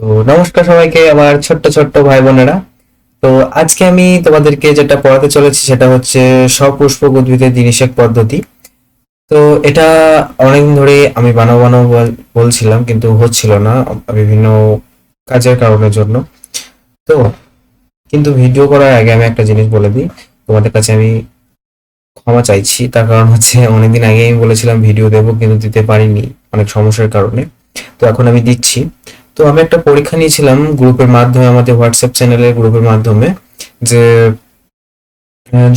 তো নমস্কার সবাইকে, আমার ছোট্ট ছোট্ট ভাই বোনেরা। তো আজকে আমি তোমাদেরকে যেটা পড়াতে চলেছি সেটা হচ্ছে সপুষ্পক উদ্ভিদের নিষেক পদ্ধতি। তো এটা অনেকদিন ধরে আমি বানাবো বানাবো বলছিলাম, কিন্তু হচ্ছিল না বিভিন্ন কাজের কারণের জন্য। তো কিন্তু ভিডিও করার আগে আমি একটা জিনিস বলে দিই, তোমাদের কাছে আমি ক্ষমা চাইছি। তার কারণ হচ্ছে অনেকদিন আগে আমি বলেছিলাম ভিডিও দেবো, কিন্তু দিতে পারিনি অনেক সমস্যার কারণে। তো এখন আমি দিচ্ছি। তো আমি একটা পরীক্ষা নিয়েছিলাম গ্রুপের মাধ্যমে, আমাদের হোয়াটসঅ্যাপ চ্যানেলের গ্রুপের মাধ্যমে, যে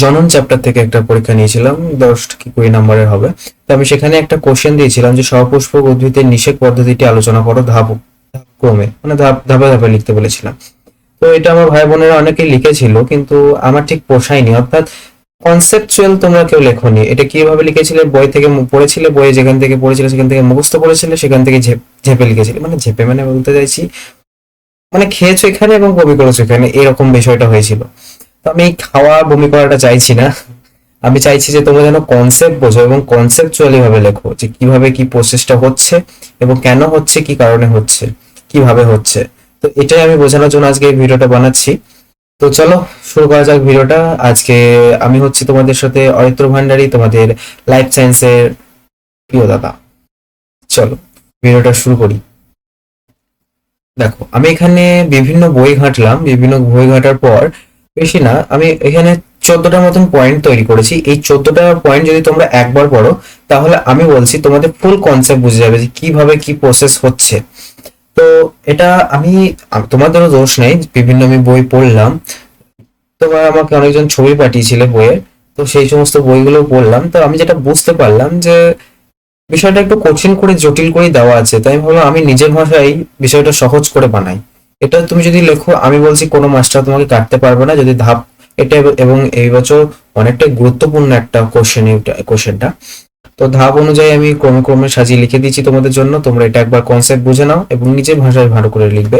জনন চ্যাপ্টার থেকে একটা পরীক্ষা নিয়েছিলাম, 10 কি 20 নম্বরের হবে। তো আমি সেখানে একটা কোশ্চেন দিয়েছিলাম যে সপুষ্পক উদ্ভিদের নিষেক পদ্ধতিটি আলোচনা করো ধাপ ধাপ ক্রমে, মানে ধাপে ধাপে লিখতে বলেছিলাম। তো এটা আমার ভাই বোনেরা অনেকেই লিখেছিল, কিন্তু আমার ঠিক পোষায়নি। অর্থাৎ কনসেপচুয়াল তোমরা কেউ লেখোনি। এটা কিভাবে লিখেছিলে, বই থেকে পড়েছিলে, বইয়ে যেখান থেকে পড়েছিলে সেখান থেকে মুখস্থ করেছিলে, সেখান থেকে ঝেপে লিখেছিলে। মানে ঝেপে মানে বলতে চাইছি, মানে খেয়েছো এখানে এবং বমি করেছো এখানে, এরকম বিষয়টা হয়েছিল। তো আমি এই খাওয়া বমি করাটা চাইছি না। আমি চাইছি যে তোমরা যেন কনসেপ্ট বোঝো এবং কনসেপচুয়ালি ভাবে লেখো, যে কিভাবে কি প্রসেসটা হচ্ছে এবং কেন হচ্ছে, কি কারণে হচ্ছে, কিভাবে হচ্ছে। তো এটাই আমি বোঝানোর জন্য আজকে এই ভিডিওটা বানাচ্ছি। তো চলো শুরু করা যাক ভিডিওটা। আজকে আমি হচ্ছি তোমাদের সাথে অরিত্র ভান্ডারী, তোমাদের লাইফ সায়েন্সের প্রিয় দাদা। চলো ভিডিওটা শুরু করি। দেখো, আমি এখানে বিভিন্ন বই ঘাঁটলাম, বিভিন্ন বই ঘাঁটার পর বেশি না, আমি এখানে 14টার মতন পয়েন্ট তৈরি করেছি। এই 14টা পয়েন্ট যদি তোমরা একবার পড়ো, তাহলে আমি বলছি তোমাদের ফুল কনসেপ্ট বুঝে যাবে যে কিভাবে কি প্রসেস হচ্ছে। তো এটা আমি তোমাদেরও দোষ নেই, বিভিন্ন আমি বই পড়লাম। তোমরা আমাকে অনেকজন ছবি পাঠিয়েছিলে বইয়ের, তো সেই সমস্ত বইগুলো পড়লাম। তো আমি যেটা বুঝতে পারলাম যে বিষয়টা একটু কঠিন করে জটিল করে দেওয়া আছে, তাই আমি ভাবলাম আমি নিজের ভাষায় বিষয়টা সহজ করে বানাই। এটা তুমি যদি লেখো, আমি বলছি কোনো মাস্টার তোমাকে কাটতে পারবে না যদি ধাপ এটা। এবং এই বছর অনেকটা গুরুত্বপূর্ণ একটা কোশ্চেনটা। তো ধাপ অনুযায়ী আমি ক্রমে ক্রমে সাজিয়ে লিখে দিয়েছি তোমাদের জন্য। তোমরা এটা একবার কনসেপ্ট বুঝে নাও এবং নিজের ভাষায় ভালো করে লিখবে।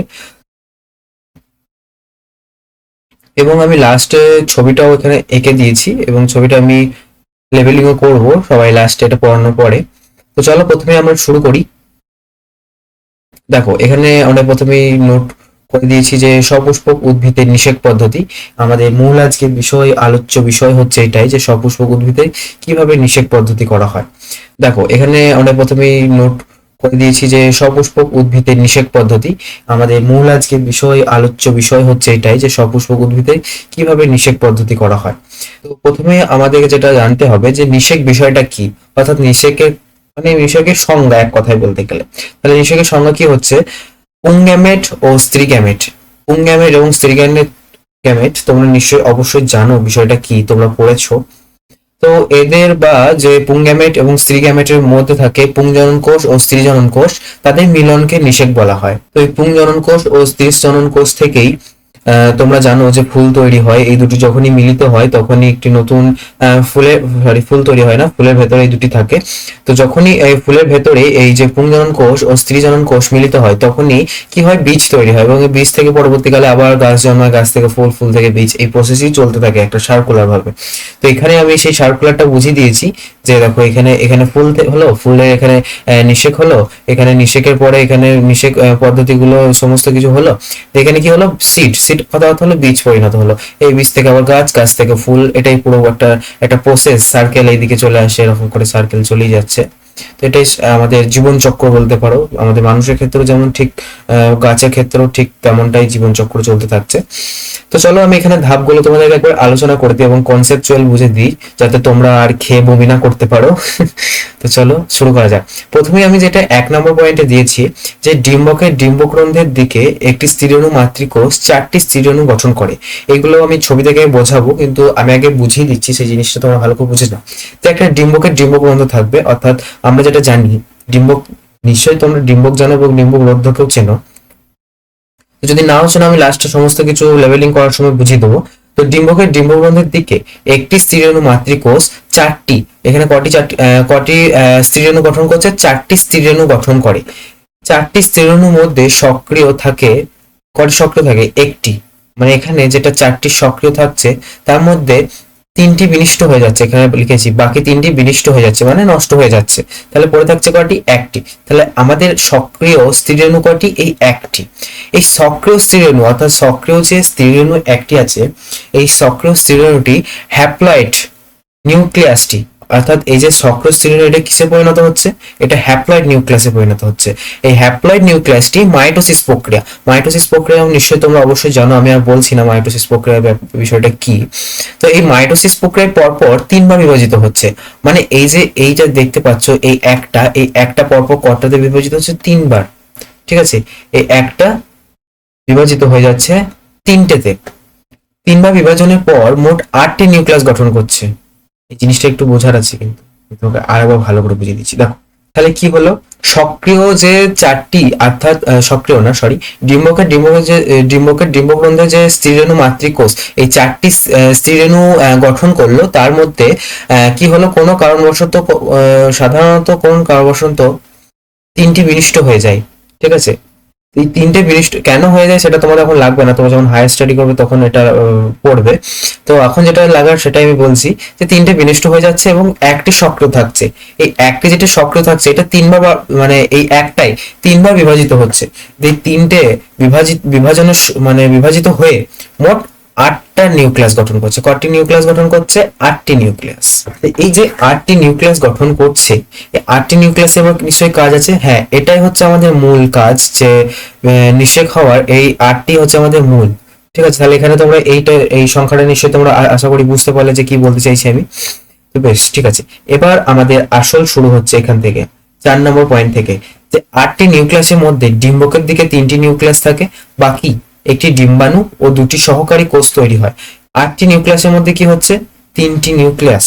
এবং আমি লাস্টে ছবিটাও এখানে এঁকে দিয়েছি, এবং ছবিটা আমি লেবেলিংও করবো সবাই লাস্টে এটা পড়ানোর পরে। তো চলো প্রথমে আমরা শুরু করি। দেখো, এখানে আমরা প্রথমেই নোট করে দিয়েছি যে সপুষ্পক উদ্ভিদের নিষেক পদ্ধতি। আমাদের মূল আজকের বিষয়, আলোচ্য বিষয় হচ্ছে এটাই যে সপুষ্পক উদ্ভিদের কিভাবে নিষেক পদ্ধতি করা হয়। দেখো, এখানে আমরা প্রথমেই নোট করে দিয়েছি যে সপুষ্পক উদ্ভিদের নিষেক পদ্ধতি। আমাদের মূল আজকের বিষয়, আলোচ্য বিষয় হচ্ছে এটাই যে সপুষ্পক উদ্ভিদের কিভাবে নিষেক পদ্ধতি করা হয়। তো প্রথমে আমাদের যেটা জানতে হবে যে নিষেক বিষয়টা কি, অর্থাৎ নিষেকের মানে নিষেকের সংজ্ঞা এক কথায় বলতে গেলে। তাহলে নিষেকের সংজ্ঞা কি হচ্ছে, পুংগ্যামেট ও স্ত্রী গ্যামেট। পুংগ্যামেট এবং স্ত্রী গ্যামেট তোমরা নিশ্চয়ই অবশ্যই জানো বিষয়টা কি, তোমরা পড়েছো। তো এদের বা যে পুংগ্যামেট এবং স্ত্রী গ্যামেটের মধ্যে থাকে পুংজনন কোষ ও স্ত্রী জনন কোষ, তাদের মিলনকে নিষেক বলা হয়। তো এই পুংজনন কোষ ও স্ত্রী জনন কোষ থেকেই তোমরা জানো যে ফুল তৈরি হয়। এই দুটি যখনই মিলিত হয় তখনই একটি নতুন ফুল তৈরি হয় না, ফুলের ভেতরে এই দুটি থাকে। তো যখনই এই ফুলের ভেতরে এই যে পুংজনন কোষ ও স্ত্রী জনন কোষ মিলিত হয়, তখনই কি হয়, বীজ তৈরি হয়। এবং এই বীজ থেকে পরবর্তীকালে আবার গাছ জন্মায়, গাছ থেকে ফুল, ফুল থেকে বীজ, এই প্রসেসই চলতে থাকে একটা সার্কুলার ভাবে। তো এখানে আমি সেই সার্কুলারটা বুঝিয়ে দিয়েছি যে দেখো, এখানে এখানে ফুল হলো, ফুলের এখানে নিষেক হলো, এখানে নিষেকের পরে এখানে নিষেক পদ্ধতিগুলো সমস্ত কিছু হলো। তো এখানে কি হলো, সিড সিড কথা হলো বীজ পরিণত হলো, এই বীজ থেকে আবার গাছ, গাছ থেকে ফুল, এটাই পুরো একটা একটা প্রসেস, সার্কেল এইদিকে চলে আসে, এরকম করে সার্কেল চলেই যাচ্ছে। তো এটাই আমাদের জীবন চক্র বলতে পারো। আমাদের মানুষের ক্ষেত্রেও যেমন ঠিক, গাছের ক্ষেত্রেও ঠিক তেমনটাই জীবন চক্র চলতে থাকছে। তো চলো আমি এখানে ধাপগুলো তোমাদেরকে একবার আলোচনা করে দিই এবং কনসেপচুয়াল বুঝে দিই, যাতে তোমরা আর খেয়ে বমি না করতে পারো। তো চলো শুরু করা যাক। প্রথমে আমি যেটা 1 নম্বর পয়েন্টে দিয়েছি, যে ডিম্বকের ডিম্বক্রন্থের দিকে একটি স্ত্রীণু মাতৃকোষ 4টি স্ত্রীণু গঠন করে। এগুলো আমি ছবি থেকে বোঝাবো, কিন্তু আমি আগে বুঝিয়ে দিচ্ছি, সেই জিনিসটা তোমরা ভালো করে বুঝে নাও। তো একটা ডিম্বকের ডিম্বক্রন্থ থাকবে, অর্থাৎ আমরা যেটা জানি ডিম্বক, নিশ্চয়ই তোমরা ডিম্বক জানো এবং ডিম্বক রোধকেও চেনো। যদি নাও শোনো, আমি লাস্টে সমস্ত কিছু লেভেলিং করার সময় বুঝিয়ে দেবো। তো ডিম্বকের ডিম্ববন্ধের দিকে একটি স্ত্রীণু মাতৃকোষ 4টি, এখানে কটি স্ত্রীণু গঠন করছে, 4টি স্ত্রীণু গঠন করে। 4টি স্ত্রীণুর মধ্যে সক্রিয় থাকে, কটি সক্রিয় থাকে, একটি। মানে এখানে যেটা 4টি সক্রিয় থাকছে, তার মধ্যে তিনটি বিনষ্ট হয়ে যাচ্ছে, এখানে লিখেছি বাকি তিনটি বিনষ্ট হয়ে যাচ্ছে মানে নষ্ট হয়ে যাচ্ছে। তাহলে পড়ে থাকছে কয়টি? একটি। তাহলে আমাদের সক্রিয় স্ত্রীরেণু কয়টি? এই একটি। এই সক্রিয় স্ত্রীরেণু অর্থাৎ সক্রিয় যে স্ত্রীরেণু একটি আছে, এই সক্রিয় স্ত্রীরেণুটি হ্যাপ্লয়েড নিউক্লিয়াসটি, অর্থাৎ এই যে সক্রিয় স্ত্রীরেণু এটা কিসে পরিণত হচ্ছে? এটা হ্যাপ্লয়েড নিউক্লিয়াসে পরিণত হচ্ছে। এই হ্যাপ্লয়েড নিউক্লিয়াসটি মাইটোসিস প্রক্রিয়া, মাইটোসিস প্রক্রিয়া নিশ্চয়ই তোমরা অবশ্যই জানো, আমি আর বলছি না মাইটোসিস প্রক্রিয়ার বিষয়টা কি। তো এই মাইটোসিস প্রক্রিয়ায় পরপর তিনবার বিভাজিত হচ্ছে, মানে এই যে এইটা দেখতে পাচ্ছ এই একটা পরপর কটাতে বিভাজিত হচ্ছে? তিনবার। ঠিক আছে, এই একটা বিভাজিত হয়ে যাচ্ছে তিনটেতে। তিনবার বিভাজনের পর মোট 8টি নিউক্লিয়াস গঠন করছে। এই জিনিসটা একটু বোঝার আছে, কিন্তু আমি তোমাকে আরেকবার ভালো করে বুঝিয়ে দিচ্ছি। দেখো তাহলে কি হলো, সক্রিয় যে চারটি অর্থাৎ সক্রিয় না সরি ডিম্বকের ডিম্বগ্রন্থে যে স্ত্রীরেণু মাতৃকোষ এই চারটি স্ত্রীরেণু গঠন করলো, তার মধ্যে কি হলো, কোনো কারণবশত সাধারণত কোন কারণবশত তিনটি বিনষ্ট হয়ে যায়। ঠিক আছে, এই তিনটে বিনষ্ট কেন হয়ে যায় সেটা তোমার এখন লাগবে না, তোমরা যখন হায়ার স্টাডি করবে তখন এটা পড়বে। তো এখন যেটা লাগার সেটাই আমি বলছি, যে তিনটে বিনষ্ট হয়ে যাচ্ছে এবং একটি সক্রিয় থাকছে। এই একটি যেটা সক্রিয় থাকছে এটা তিনবার মানে এই একটাই তিনবার বিভাজিত হচ্ছে। এই তিনটে বিভাজনের মানে বিভাজিত হয়ে মোট 8টা নিউক্লিয়াস গঠন করছে। কয়টি নিউক্লিয়াস গঠন করছে? 8টি নিউক্লিয়াস। এই যে 8টি নিউক্লিয়াস গঠন করছে, এই 8টি নিউক্লিয়াসে এবার নিশ্চয়ই কাজ আছে। হ্যাঁ, এটাই হচ্ছে আমাদের মূল কাজ, যে নিষেক হওয়ার এই 8টি হচ্ছে আমাদের মূল। ঠিক আছে, তাহলে এখানে তোমরা এই সংখ্যাটা নিশ্চয়ই তোমরা আশা করি বুঝতে পারলে যে কি বলতে চাইছি আমি। তো বেশ ঠিক আছে, এবার আমাদের আসল শুরু হচ্ছে এখান থেকে, 4 নম্বর পয়েন্ট থেকে, যে 8টি নিউক্লিয়াসের মধ্যে ডিম্বকের দিকে 3টি নিউক্লিয়াস থাকে, বাকি একটি ডিম্বাণু ও 2টি সহকারী কোষ তৈরি হয়। 8টি নিউক্লিয়াসের মধ্যে কি হচ্ছে? 3টি নিউক্লিয়াস।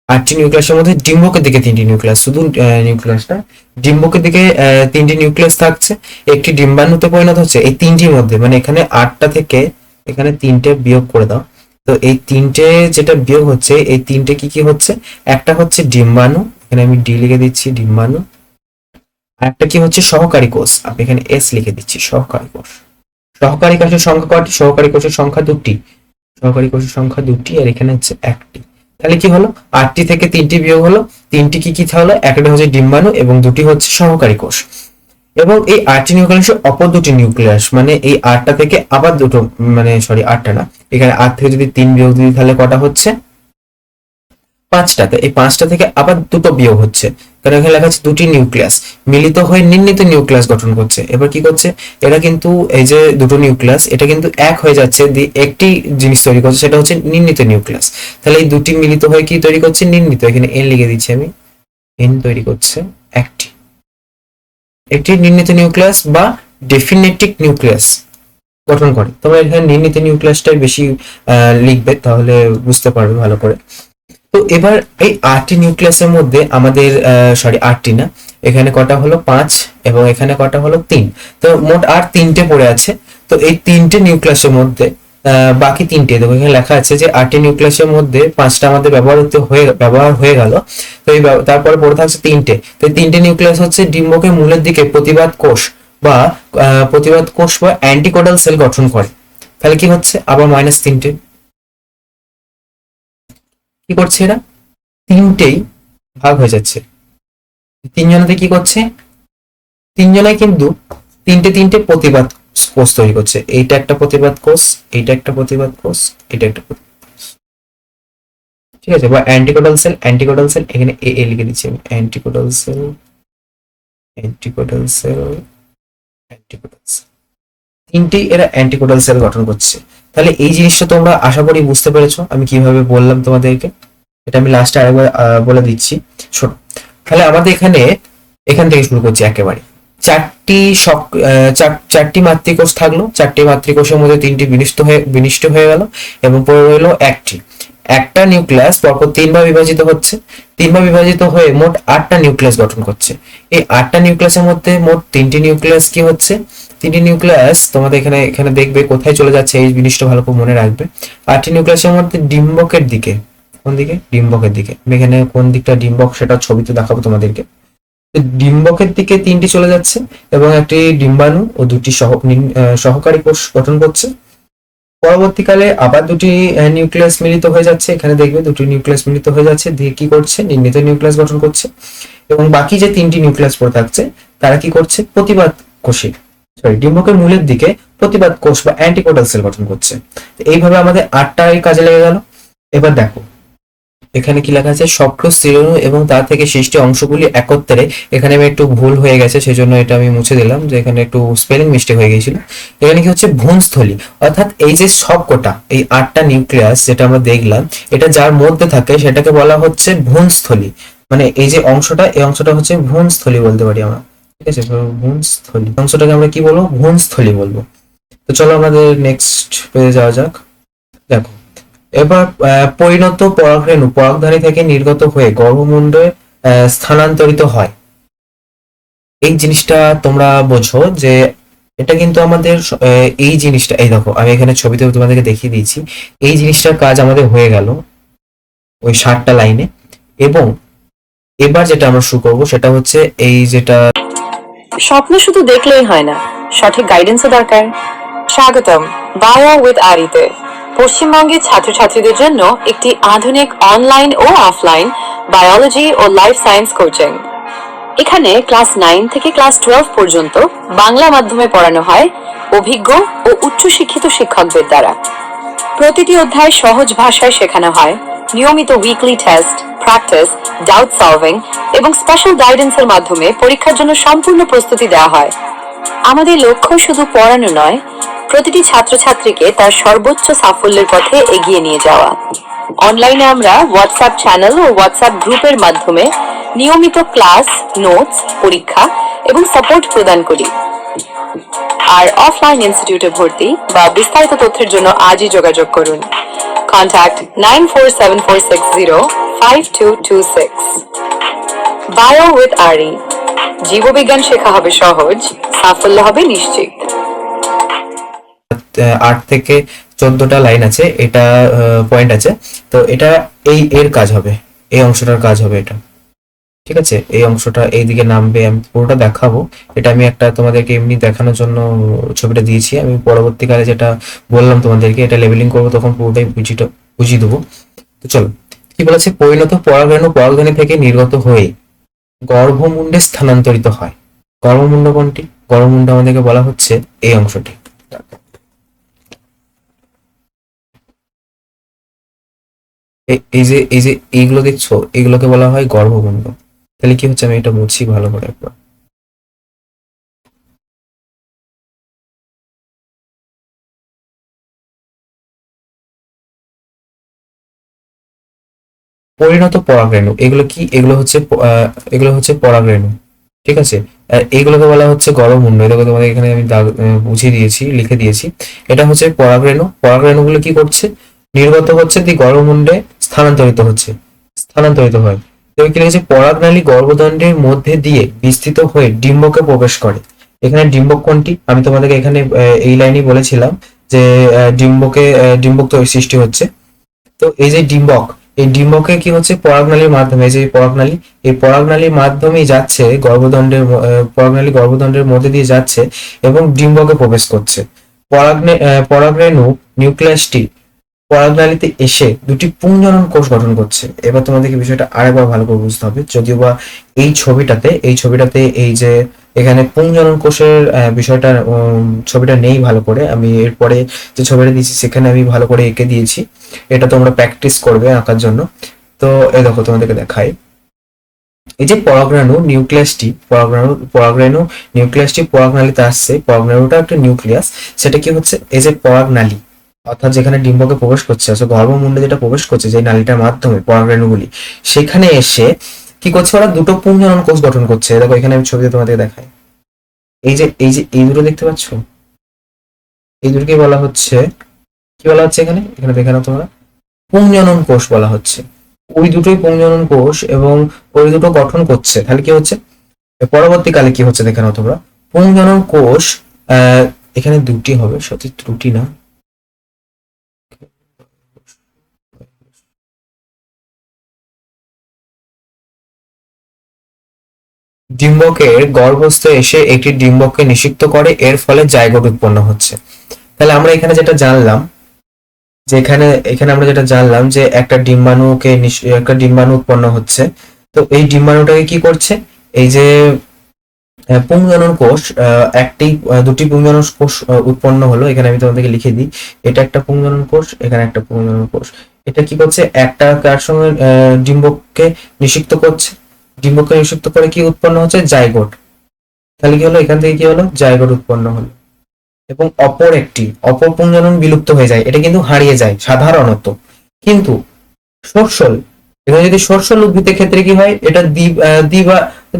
8টি নিউক্লিয়াসের মধ্যে ডিম্বকের দিকে 3টি নিউক্লিয়াস, শুধু নিউক্লিয়াসটা ডিম্বকের দিকে 3টি নিউক্লিয়াস থাকছে, একটি ডিম্বাণুতে পরিণত হচ্ছে এই তিনটির মধ্যে, মানে এখানে 8টা থেকে এখানে 3টে বিয়োগ করে দাও। তো এই 3টে যেটা বিয়োগ হচ্ছে, এই 3টে কি কি হচ্ছে? একটা হচ্ছে ডিম্বাণু, এখানে আমি ডি লিখে দিচ্ছি ডিম্বাণু। আর একটা কি হচ্ছে? সহকারী কোষ, আমি এখানে এস লিখে দিচ্ছি সহকারী কোষ। সহকারী কোষের সংখ্যা কয়টি? সহকারী কোষের সংখ্যা 2টি। সহকারী কোষের সংখ্যা 2টি, আর এখানে হচ্ছে 1টি। তাহলে কি হলো, 8টি থেকে 3টি বিয়োগ হলো, 3টি কি কি হলো? একটা হচ্ছে ডিম্বাণু এবং 2টি হচ্ছে সহকারী কোষ। এবং এই 8টি নিউক্লিয়াসের অপর 2টি নিউক্লিয়াস, মানে এই 8টা থেকে আবার দুটো, মানে সরি 8টা না, এখানে 8 থেকে যদি 3 বিয়োগ দিই তাহলে কটা হচ্ছে? 5টাতে। এই 5টা থেকে আবার দুটো বিয়োগ হচ্ছে, কারণ এখানে লেখা আছে 2টি নিউক্লিয়াস মিলিত হয়ে নির্ণীত নিউক্লিয়াস গঠন করছে। এবার কি করছে এরা? কিন্তু এই যে দুটো নিউক্লিয়াস এটা কিন্তু এক হয়ে যাচ্ছে, দিয়ে একটি জিনিস তৈরি করছে, সেটা হচ্ছে নির্ণীত নিউক্লিয়াস। তাহলে এই দুটি মিলিত হয়ে কি তৈরি করছে? নির্ণীত। এখানে এন লিখে দিচ্ছি আমি, এন তৈরি করছে একটি একটি নির্ণীত নিউক্লিয়াস বা ডেফিনেটিক নিউক্লিয়াস গঠন করে। তোমরা এখানে নির্ণীত নিউক্লিয়াসটাই বেশি লিখবে, তাহলে বুঝতে পারবে ভালো করে। তো এবার এই 8টি নিউক্লিয়াসের মধ্যে আমাদের সরি 8টি না, এখানে কটা হলো? 5 এবং এখানে কটা হলো? 3। তো মোট আর 3টে পড়ে আছে। তো এই 3টে নিউক্লিয়াসের মধ্যে বাকি 3টে দেখো এখানে লেখা আছে যে 8টি নিউক্লিয়াসের মধ্যে 5টা আমাদের ব্যবহার হয়ে গেল। তো এই তারপরে পড়ে থাকছে 3টে। তো এই 3টে নিউক্লিয়াস হচ্ছে ডিম্বকের মূলের দিকে প্রতিবাদ কোষ বা অ্যান্টিকোডাল সেল গঠন করে। তাহলে কি হচ্ছে? আবার -3টে। কি করছে এরা? 3টেই ভাগ হয়ে যাচ্ছে। 3জনেতে কি করছে? 3জনে কিন্তু 3টে প্রতিবাদ কোষ তৈরি করছে। এইটা একটা প্রতিবাদ কোষ, এইটা একটা প্রতিবাদ কোষ, এটা একটা প্রতিবাদ কোষ। ঠিক আছে, বা অ্যান্টিকোডাল সেল এখানে এ লিখে দিচ্ছি আমি, অ্যান্টিকোডাল সেল, অ্যান্টিকোডাল সেল, অ্যান্টিকোডাল সেল। 3টেই এরা অ্যান্টিকোডাল সেল গঠন করছে। তাহলে এই জিনিসটা তোমরা আশা করি বুঝতে পেরেছো আমি কিভাবে বললাম তোমাদেরকে। এটা আমি লাস্টে আরেকবার বলে দিচ্ছি, শোনো। তাহলে আমাদের এখান থেকে শুরু করছি একেবারে। চারটি মাতৃকোষ থাকলো, 4টি মাতৃকোষের মধ্যে 3টি বিনষ্ট হয়ে গেল এবং পড়ে রইল একটা নিউক্লিয়াস পরপর 3বার বিভাজিত হচ্ছে। 3বার বিভাজিত হয়ে মোট 8টা নিউক্লিয়াস গঠন করছে। এই 8টা নিউক্লিয়াসের মধ্যে মোট 3টি নিউক্লিয়াস কি হচ্ছে? 3টি নিউক্লিয়াস তোমাদের এখানে দেখবে কোথায় চলে যাচ্ছে, এই জিনিসটা ভালো করে মনে রাখবে। 8টি নিউক্লিয়াসের মধ্যে ডিম্বকের দিকে, কোন দিকে? ডিম্বকের দিকে। আমি এখানে কোন দিকটা ডিম্বক সেটা ছবিতে দেখাবো তোমাদেরকে। ডিম্বকের দিকে 3টি চলে যাচ্ছে এবং একটি ডিম্বাণু ও 2টি সহকারী কোষ গঠন করছে। পরবর্তীকালে আবার দুটি নিউক্লিয়াস মিলিত হয়ে যাচ্ছে, এখানে দেখবে দুটি নিউক্লিয়াস মিলিত হয়ে যাচ্ছে, দিয়ে কি করছে, নির্ণীত নিউক্লিয়াস গঠন করছে, এবং বাকি যে তিনটি নিউক্লিয়াস পড়ে থাকছে তারা কি করছে, প্রতিবাদ কোষে ডিম্বকের মূলের দিকে প্রতিবাদ কোষ বা অ্যান্টিকোডাল সেল গঠন করছে। এইভাবে আমাদের 8টাই কাজে লেগে গেল। এবার দেখো এখানে কি লেখা আছে, সক্রিয় শ্রেণু এবং তার থেকে সৃষ্টি অংশগুলি একত্রে, এখানে আমি একটু ভুল হয়ে গেছে সেই জন্য এটা আমি মুছে দিলাম, যে এখানে একটু স্পেলিং মিস্টেক হয়ে গিয়েছিল। এখানে কি হচ্ছে, ভ্রূণস্থলী, অর্থাৎ এই যে সবকটা এই 8টা নিউক্লিয়াস যেটা আমরা দেখলাম, এটা যার মধ্যে থাকে সেটাকে বলা হচ্ছে ভ্রূণস্থলী। মানে এই যে অংশটা, এই অংশটা হচ্ছে ভ্রূণস্থলী বলতে পারি আমরা, ঠিক আছে। ভ্রূণস্থলী অংশটাকে আমরা কি বলবো, ভ্রূণস্থলী বলবো। তো চলো আমাদের নেক্সট পেজে যাওয়া যাক। দেখো এবার পরিণত পরাগরেণু পরাগধানী থেকে নির্গত হয়ে গর্ভমুণ্ডে স্থানান্তরিত হয়। এই জিনিসটা তোমরা বোঝো যে এটা কিন্তু আমাদের এই জিনিসটা, এই দেখো আমি এখানে ছবিতে তোমাদেরকে দেখিয়ে দিয়েছি, এই জিনিসটার কাজ আমাদের হয়ে গেল ওই 7টা লাইনে। এবং এবার যেটা আমরা শুরু করবো সেটা হচ্ছে এই যেটা, স্বপ্ন শুধু দেখলেই হয় না, সঠিক গাইডেন্সও দরকার। স্বাগতম বায়ো উইথ আরিতে, পশ্চিমবঙ্গের ছাত্রছাত্রীদের জন্য একটি আধুনিক অনলাইন ও অফলাইন বায়োলজি ও লাইফ সায়েন্স কোচিং। এখানে ক্লাস 9 থেকে ক্লাস 12 পর্যন্ত বাংলা মাধ্যমে পড়ানো হয় অভিজ্ঞ ও উচ্চশিক্ষিত শিক্ষকদের দ্বারা। প্রতিটি অধ্যায় সহজ ভাষায় শেখানো হয়, নিয়মিত weekly test, practice, doubt solving এবং স্পেশাল গাইডেন্সের মাধ্যমে পরীক্ষার জন্য সম্পূর্ণ প্রস্তুতি দেওয়া হয়। আমাদের লক্ষ্য শুধু পড়ানো নয়, প্রতিটি ছাত্রছাত্রীকে তার সর্বোচ্চ সাফল্যের পথে এগিয়ে নিয়ে যাওয়া। অনলাইনে আমরা হোয়াটসঅ্যাপ চ্যানেল ও হোয়াটসঅ্যাপ গ্রুপের মাধ্যমে নিয়মিত ক্লাস, নোটস, পরীক্ষা এবং সাপোর্ট প্রদান করি। আর অফলাইন ইনস্টিটিউটে ভর্তি বা বিস্তারিত তথ্যের জন্য আজই যোগাযোগ করুন। কন্ট্যাক্ট 9474605226। বায়ো উইথ আরি, জীববিজ্ঞান শেখা হবে সহজ, সাফল্য হবে নিশ্চিত। 8 থেকে 14টা লাইন আছে, এটা পয়েন্ট আছে। তো এটা এই এর কাজ হবে, এই অংশটার কাজ হবে এটা, ঠিক আছে। এই অংশটা এইদিকে নামবে, আমি পুরোটা দেখাবো। এটা আমি একটা তোমাদেরকে এমনি দেখানোর জন্য ছবিটা দিয়েছি, আমি পরবর্তীকালে যেটা বললাম তোমাদেরকে এটা লেবেলিং করবো তখন পুরোটাই বুঝিয়ে দেবো। তো চলো কি বলেছে, পরিণত পরাগরেণু পরাগধানী থেকে নির্গত হয়ে গর্ভমুণ্ডে স্থানান্তরিত হয়। গর্ভমুণ্ড কোনটি, গর্ভমুণ্ড আমাদেরকে বলা হচ্ছে এই অংশটি। এই যে এইগুলো দেখছো, এগুলোকে বলা হয় গর্ভমুণ্ড। তাহলে কি হচ্ছে, আমি এটা বুঝছি ভালো করে একবার। পরিণত পরাগরেণু এগুলো কি, এগুলো হচ্ছে পরাগরেণু, ঠিক আছে। এইগুলোকে বলা হচ্ছে গর্ভমুণ্ড। এটাকে তোমাদের এখানে আমি বুঝিয়ে দিয়েছি, লিখে দিয়েছি। এটা হচ্ছে পরাগরেণু। পরাগরেণুগুলো কি করছে, নির্গত হচ্ছে, দিয়ে গর্ভমুণ্ডে স্থানান্তরিত হয়। তো কি লিখেছে, পরাগনালী গর্ভদণ্ডের মধ্যে দিয়ে বিস্তৃত হয়ে ডিম্বকে প্রবেশ করে। এখানে ডিম্বক কোনটি, আমি তোমাদেরকে এখানে এই লাইনেই বলেছিলাম যে ডিম্বক তো সৃষ্টি হচ্ছে। তো এই যে ডিম্বক, এই ডিম্বকে কি হচ্ছে, পরাগনালীর মাধ্যমে, এই যে পরাগনালী, এই পরাগনালীর মাধ্যমেই যাচ্ছে পরাগনালী গর্ভদণ্ডের মধ্যে দিয়ে যাচ্ছে এবং ডিম্বকে প্রবেশ করছে। পরাগরেণু নিউক্লিয়াসটি পরাগনালীতে এসে দুটি পুংজনন কোষ গঠন করছে। এবার তোমাদেরকে বিষয়টা আরেকবার ভালো করে বুঝতে হবে, যদিও বা এই ছবিটাতে এই যে এখানে পুংজনন কোষের বিষয়টা ছবিটা নেই ভালো করে, আমি এরপরে যে ছবিটা দিয়েছি সেখানে আমি ভালো করে এঁকে দিয়েছি, এটা তোমরা প্র্যাকটিস করবে আঁকার জন্য। তো এই দেখো তোমাদেরকে দেখাই, এই যে পরাগরেণু নিউক্লিয়াসটি পরাগনালীতে আসছে, পরাগরেণুটা একটা নিউক্লিয়াস, সেটা কি হচ্ছে, এই যে পরাগনালী, অর্থাৎ যেখানে ডিম্বকে প্রবেশ করছে, আসলে গর্ভমুণ্ডে যেটা প্রবেশ করছে যে নালীটার মাধ্যমে পরাগরেণুগুলি, সেখানে এসে কি করছে, ওরা দুটো পুংজনন কোষ গঠন করছে। দেখো এখানে আমি ছবিতে তোমাদের দেখাই, এই দুটো দেখতে পাচ্ছ, এই দুটোকে বলা হচ্ছে, কি বলা হচ্ছে, এখানে এখানে দেখে নাও তোমরা, পুংজনন কোষ বলা হচ্ছে। ওই দুটোই পুংজনন কোষ এবং ওই দুটো গঠন করছে। তাহলে কি হচ্ছে, পরবর্তীকালে কি হচ্ছে দেখে নাও তোমরা, পুংজনন কোষ এখানে দুটি হবে, সঠিক ত্রুটি না, ডিম্বকের গর্ভস্থ এসে একটি ডিম্বককে নিষিক্ত করে, এর ফলে জাইগোট উৎপন্ন হচ্ছে। তাহলে আমরা এখানে যেটা জানলাম যে এখানে এখানে আমরা যেটা জানলাম যে একটা ডিম্বাণু উৎপন্ন হচ্ছে। তো এই ডিম্বাণুটাকে কি করছে, এই যে পুংজনন কোষ, দুটি পুংজনন কোষ উৎপন্ন হলো। এখানে আমি তোমাদেরকে লিখে দিই, এটা একটা পুংজনন কোষ, এখানে একটা পুংজনন কোষ। এটা কি করছে, একটা কার সঙ্গে ডিম্বককে নিষিক্ত করছে, ডিম্বককে নিষিক্ত করে কি উৎপন্ন হচ্ছে, জাইগোট। তাহলে কি হলো, এখান থেকে কি হলো, জাইগোট উৎপন্ন হলো। এবং অপর পুংজনন বিলুপ্ত হয়ে যায়, এটা কিন্তু হারিয়ে যায় সাধারণত। কিন্তু সরসল, এখানে যদি সরসল উদ্ভিদের ক্ষেত্রে কি হয়, এটা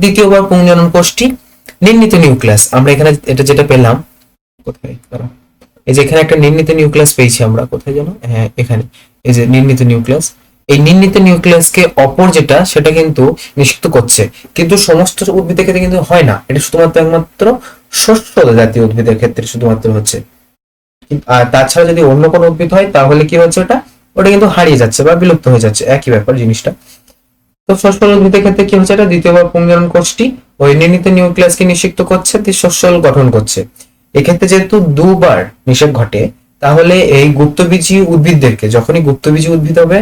দ্বিতীয়বার পুংজনন কোষটি নির্মিত নিউক্লিয়াস, আমরা এখানে এটা যেটা পেলাম, কোথায় দাঁড়াও, এই যে এখানে একটা নির্মিত নিউক্লিয়াস পেয়েছি আমরা, কোথায় যেন, হ্যাঁ এখানে, এই যে নির্মিত নিউক্লিয়াস। এই নির্মিত নিউক্লিয়াসকে অপর যেটা সেটা কিন্তু নিষিক্ত করছে, কিন্তু সমস্ত উদ্ভিদের ক্ষেত্রে কিন্তু হয় না, এটা শুধুমাত্র একমাত্র শস্য জাতীয় উদ্ভিদের ক্ষেত্রে শুধুমাত্র হচ্ছে। আর তাছাড়া যদি অন্য কোনো উদ্ভিদ হয় তাহলে কি হচ্ছে, ওটা ওটা কিন্তু হারিয়ে যাচ্ছে বা বিলুপ্ত হয়ে যাচ্ছে, একই ব্যাপার জিনিসটা। তো সস্যল উদ্ভিদের ক্ষেত্রে কি হচ্ছে, এটা দ্বিতীয়বার পুংজনন কোষটি ওই নির্মিত নিউক্লিয়াসকে নিষিক্ত করছে, সস্যল গঠন করছে। এক্ষেত্রে যেহেতু দুবার নিষেক ঘটে, তাহলে এই গুপ্তবীজী উদ্ভিদদেরকে, যখনই গুপ্তবীজী উদ্ভিদ হবে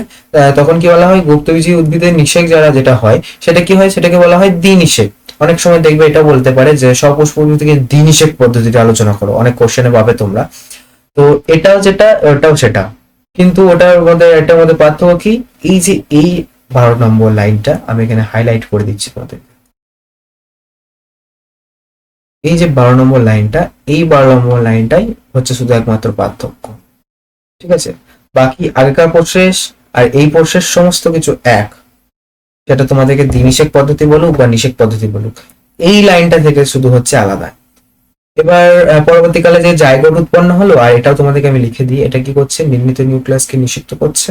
তখন কি বলা হয়, গুপ্তবীজী উদ্ভিদের নিষেক যেটা হয় সেটা কি হয়, সেটাকে বলা হয় দ্বিনিষেক। অনেক সময় দেখবে এটা বলতে পারে যে সপুষ্প উদ্ভিদ থেকে দ্বিনিষেক পদ্ধতিটা আলোচনা করো, অনেক কোশ্চেনে পাবে তোমরা। তো এটাও যেটা ওটাও সেটা, কিন্তু এটার মধ্যে পার্থক্য কি, এই যে এই 12 নম্বর লাইনটা আমি এখানে হাইলাইট করে দিচ্ছি তোমাদের, এই যে 12 নম্বর লাইনটা, এই 12 নম্বর লাইনটাই হচ্ছে শুধু একমাত্র পার্থক্য। ঠিক আছে, বাকি আগেকার প্রসেস আর এই প্রসেস সমস্ত কিছু এক, সেটা তোমাদেরকে দ্বিনিষেক পদ্ধতি বলুক বা নিষেক পদ্ধতি বলুক, এই লাইনটা থেকে শুধু হচ্ছে আলাদা। এবার পরবর্তীকালে যে জাইগোট উৎপন্ন হলো, আর এটাও তোমাদেরকে আমি লিখে দিই, এটা কি করছে, নির্মিত নিউক্লিয়াসকে নিষিক্ত করছে।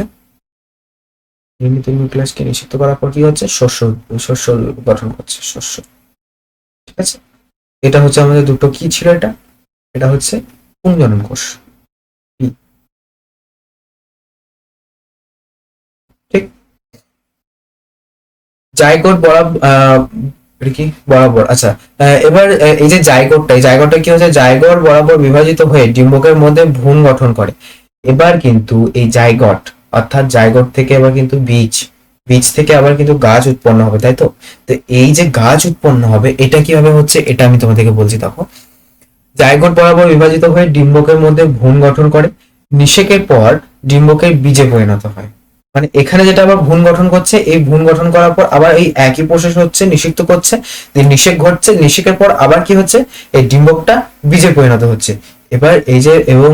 নির্মিত নিউক্লিয়াসকে নিষিক্ত করার পর কি হচ্ছে, শস্য গঠন করছে, শস্য। ঠিক আছে, এটা হচ্ছে আমাদের দুটো কি ছিল, এটা এটা হচ্ছে পুংজনন কোষ। ঠিক, জাইগোট বরাবর এটা কি বরাবর, আচ্ছা। এবার এই যে জাইগোটটা কি হচ্ছে, জাইগোট বরাবর বিভাজিত হয়ে ডিম্বকের মধ্যে ভ্রূণ গঠন করে। এবার কিন্তু এই জাইগট, অর্থাৎ জাইগট থেকে এবার কিন্তু বীজ, বীজ থেকে আবার কিন্তু গাছ উৎপন্ন হবে, তাই তো। তো এই যে গাছ উৎপন্ন হবে, এটা কিভাবে হচ্ছে, এটা আমি তোমাদেরকে বলছি, দেখো। জাইগোট বরাবর বিভাজিত হয়ে ডিম্বকের মধ্যে ভ্রূণ গঠন করে, নিষেকের পর ডিম্বকের বীজে পরিণত হয়। মানে এখানে যেটা আবার ভ্রূণ গঠন করছে, এই ভ্রূণ গঠন করার পর আবার এই একই প্রসেস হচ্ছে, নিষিক্ত করছে, নিষেক ঘটছে, নিষেকের পর আবার কি হচ্ছে, এই ডিম্বকটা বীজে পরিণত হচ্ছে। এবার এই যে এবং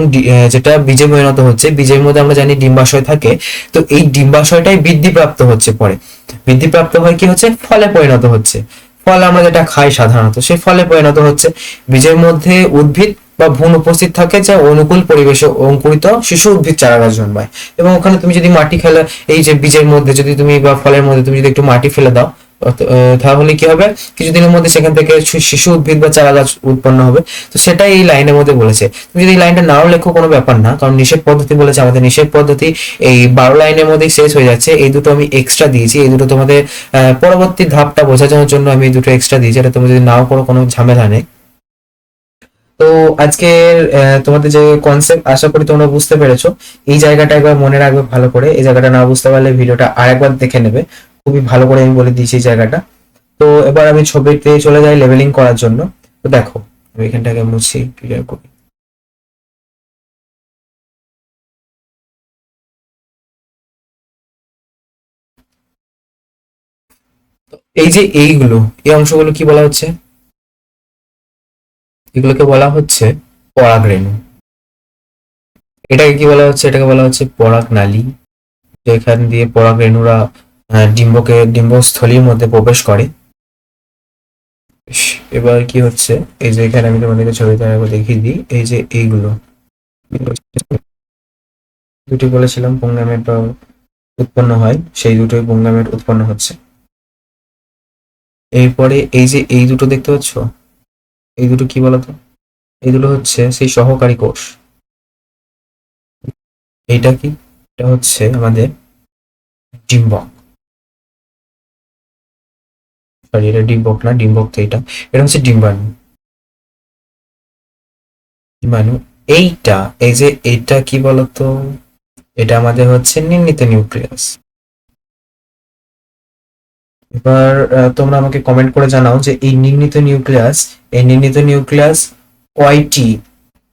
যেটা বীজে পরিণত হচ্ছে, বীজের মধ্যে আমরা জানি ডিম্বাশয় থাকে, তো এই ডিম্বাশয়টাই বৃদ্ধিপ্রাপ্ত হচ্ছে, পরে বৃদ্ধিপ্রাপ্ত হয়ে কি হচ্ছে, ফলে পরিণত হচ্ছে। ফল আমরা যেটা খাই সাধারণত, সেই ফলে পরিণত হচ্ছে। বীজের মধ্যে উদ্ভিদ বা ভ্রূণ উপস্থিত থাকে, যা অনুকূল পরিবেশে অঙ্কুরিত শিশু উদ্ভিদ চারাগাছ জন্মায়। এবং ওখানে তুমি যদি মাটি ফেলে, এই যে বীজের মধ্যে যদি তুমি বা ফলের মধ্যে তুমি যদি একটু মাটি ফেলে দাও, তাহলে কি হবে, কিছুদিনের মধ্যে সেখান থেকে শিশু উদ্ভিদ বা চারা গাছ উৎপন্ন হবে। তো সেটাই এই লাইনের মধ্যে বলেছে। তুমি যদি এই লাইনটা নাও লেখো কোনো ব্যাপার না, কারণ নিষেক পদ্ধতি বলেছে, আমাদের নিষেক পদ্ধতি এই 12 লাইনের মধ্যেই শেষ হয়ে যাচ্ছে। এই দুটো আমি এক্সট্রা দিয়েছি, এই দুটো তোমাদের পরবর্তী ধাপটা বোঝানোর জন্য আমি এই দুটো এক্সট্রা দিয়েছি, এটা তুমি যদি নাও করো কোনো ঝামেলা নেই। তো আজকে তোমাদের যে কনসেপ্ট, আশা করি তোমরা বুঝতে পেরেছো। এই জায়গাটা একবার মনে রাখবে ভালো করে, এই জায়গাটা না বুঝতে পারলে ভিডিওটা আরেকবার দেখে নেবে, খুবই ভালো করে আমি বলে দিয়েছি এই জায়গাটা। তো এবার আমি ছবিতে চলে যাই লেভেলিং করার জন্য। তো দেখো, আমি এখানটাকে মুছি, ক্লিয়ার করি। তো এই যে এইগুলো, এই অংশগুলো কি বলা হচ্ছে, এগুলোকে বলা হচ্ছে পরাগরেণু। এটাকে কি বলা হচ্ছে, এটাকে বলা হচ্ছে পরাগ নালী। এখান দিয়ে পরাগরেণুরা ডিম্বস্থলীর মধ্যে প্রবেশ করে। এবার কি হচ্ছে, এই যে এখানে আমি তোমাদেরকে ছবিতে একবার দেখিয়ে দিই, এই যে এইগুলো দুটি বলেছিলাম পুংগামেট বা উৎপন্ন হয়, সেই দুটোই পুংগামেট উৎপন্ন হচ্ছে। এরপরে এই যে এই দুটো দেখতে পাচ্ছ, এই দুটো কি বলতো, এই দুটো হচ্ছে সেই সহকারী কোষ। এইটা কি, এটা হচ্ছে আমাদের ডিম্বক, সরি এটা ডিম্বক না, ডিম্বক তো এটা, এটা হচ্ছে ডিম্বাণু। ডিম্বাণু এইটা, এই যে এটা কি বলতো, এটা আমাদের হচ্ছে নির্ণীত নিউক্লিয়াস। এবার তোমরা আমাকে কমেন্ট করে জানাও যে এই নির্ণীত নিউক্লিয়াস কয়টি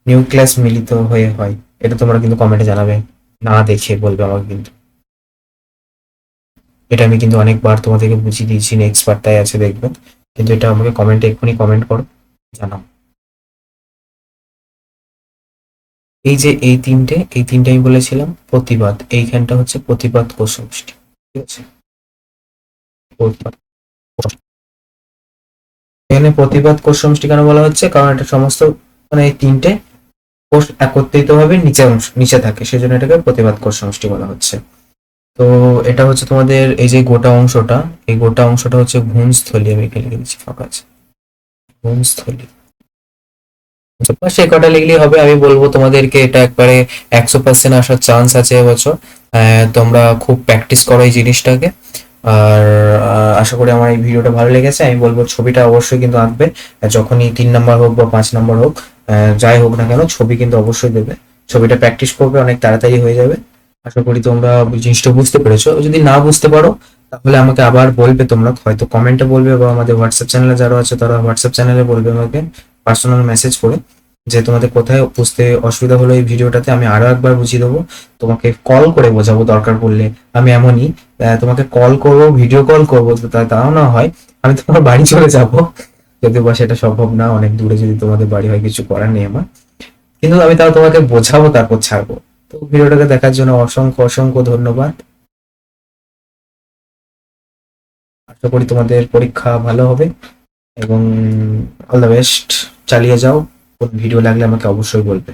নিউক্লিয়াস মিলিত হয়ে হয়। এটা তোমরা কিন্তু কমেন্টে জানাবে, না দেখে বলবে আমাকে কিন্তু। এটা আমি কিন্তু অনেকবার তোমাদেরকে বুঝিয়ে দিয়েছি, নেক্সট পার্টটাই আছে দেখবে, কিন্তু এটা আমাকে কমেন্টে এক্ষুনি কমেন্ট করো, জানাও। এই যে এই তিনটে আমি বলেছিলাম প্রতিবাদ, এইখানটা হচ্ছে প্রতিবাদ কোষ সমষ্টি, ঠিক আছে। প্রতিবাদ কোষ সমষ্টি। এখানে প্রতিবাদ কোষ সমষ্টি কেন বলা হচ্ছে, কারণ এটা সমস্ত মানে এই তিনটে কোষ একত্রিত ভাবে নিচে থাকে, সেজন্য এটাকে প্রতিবাদ কোষ সমষ্টি বলা হচ্ছে। তো এটা হচ্ছে তোমাদের এই যে গোটা অংশটা হচ্ছে ভ্রূণস্থলী, আমি এখানে লিখে দিচ্ছি ফাঁকা আছে, ভ্রূণস্থলী। সে কটা লিখলেই হবে, আমি বলবো তোমাদেরকে এটা একবারে 100% আসার চান্স আছে এবছর। তোমরা খুব প্র্যাকটিস করো এই জিনিসটাকে। আর আশা করি আমার এই ভিডিওটা ভালো লেগেছে। আমি বলবো ছবিটা অবশ্যই কিন্তু আঁকবে, যখনই 3 নাম্বার হোক বা 5 নাম্বার হোক, যাই হোক না কেন ছবি কিন্তু অবশ্যই দেবে। ছবিটা প্র্যাকটিস করবে, অনেক তাড়াতাড়ি হয়ে যাবে। আশা করি তোমরা জিনিসটা বুঝতে পেরেছো। যদি না বুঝতে পারো তাহলে আমাকে আবার বলবে, তোমরা হয়তো কমেন্টে বলবে বা আমাদের হোয়াটসঅ্যাপ চ্যানেলে যারা আছে তারা হোয়াটসঅ্যাপ চ্যানেলে বলবে আমাকে পার্সোনাল মেসেজ করে, যে তোমাদের কোথায় বুঝতে অসুবিধা হলো এই ভিডিওটাতে। আমি আরো একবার বুঝিয়ে দেবো, তোমাকে কল করে বোঝাবো দরকার পড়লে। আমি এমনই তোমাকে কল করবো, ভিডিও কল করবো, তো তাও না হয় আমি তোমার বাড়ি চলে যাব, যদিও বা সেটা সম্ভব না, অনেক দূরে যদি তোমাদের বাড়ি হয়, কিছু করার নেই আমার, কিন্তু আমি তাও তোমাকে বোঝাবো, তারপর ছাড়বো। তো ভিডিওটাকে দেখার জন্য অসংখ্য অসংখ্য ধন্যবাদ। আশা করি তোমাদের পরীক্ষা ভালো হবে এবং অল দ্য বেস্ট। চালিয়ে যাও। কোন ভিডিও লাগলে আমাকে অবশ্যই বলবে।